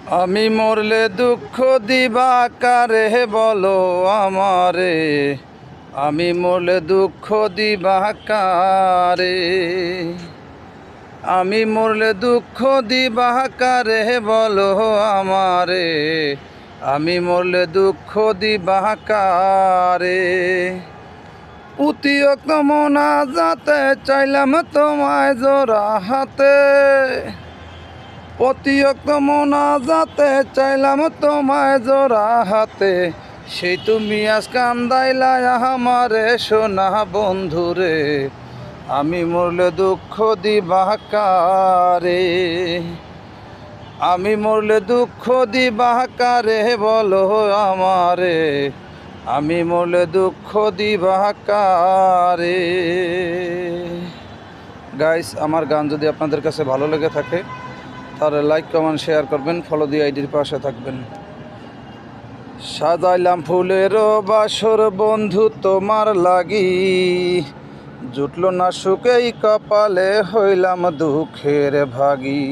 আমি মরলে দুঃখ দিবা কারে বলো আমারে, আমি মরলে দুঃখ দিবা কারে, আমি মরলে দুঃখ দিবা কারে বলো আমারে, আমি মরলে দুঃখ দিবা কারে। পুতিয়ক মনা যাতে চাইলাম তোমায় জোড়া হাতে, প্রতিয়ক মনা যাতে চাইলাম তোমায় জোড়া হাতে, সেই তুমি আজ কান্দাইলা আমারে সোনা বন্ধুরে, আমি মরলে দুঃখ দিবা কারে, আমি মরলে দুঃখ দিবা কারে বলো আমারে, আমি মরলে দুঃখ দিবা কারে। গাইস, আমার গান যদি আপনাদের কাছে ভালো লেগে থাকে তাহলে লাইক কমেন্ট শেয়ার করবেন, ফলো দিয়ে আইডির পাশে থাকবেন। সাজাইলাম ফুলের বাসর বন্ধু তোমার লাগি, জুটল না সুখেই কপালে হইলাম দুঃখের ভাগী।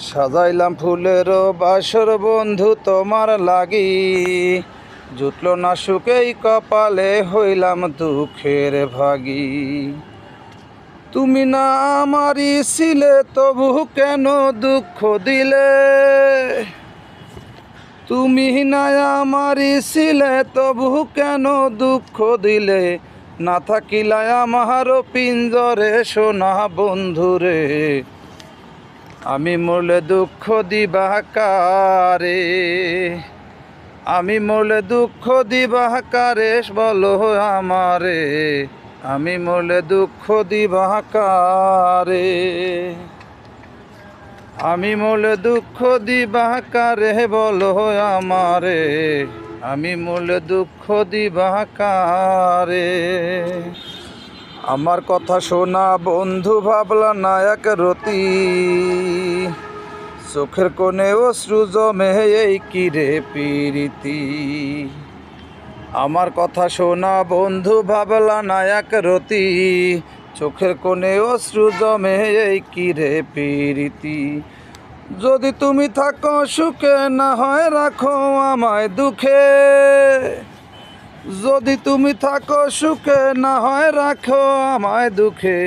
সাজাইলাম ফুলের বাসর বন্ধু তোমার লাগি, জুটল না সুখেই কপালে হইলাম দুঃখের ভাগী। তুমি না আমারই ছিলে তবু কেন দুঃখ দিলে, তুমি না আমারই ছিলে তবু কেন দুঃখ দিলে, না থাকিলা আমার পিঞ্জরে সোনা বন্ধুরে, আমি মরলে দুঃখ দিবা কারে, আমি মরলে দুঃখ দিবা কারে বলো আমারে, আমি মরলে দুঃখ দিবা কারে, আমি মরলে দুঃখ দিবা কারে বলো আমারে, আমি মরলে দুঃখ দিবা কারে। আমার কথা শোনা বন্ধু ভাবলা না এক রতি, চোখের কোণে অশ্রু জমে এই কিরে প্রীতি। আমার কথা শোনা বন্ধু ভাবলা না এক রতি, চোখের কোণে অশ্রু জমে এই কিরে প্রীতি। যদি তুমি থাকো সুখে না হয় রাখো আমায় দুঃখে, যদি তুমি থাকো সুখে না হয় রাখো আমায় দুঃখে,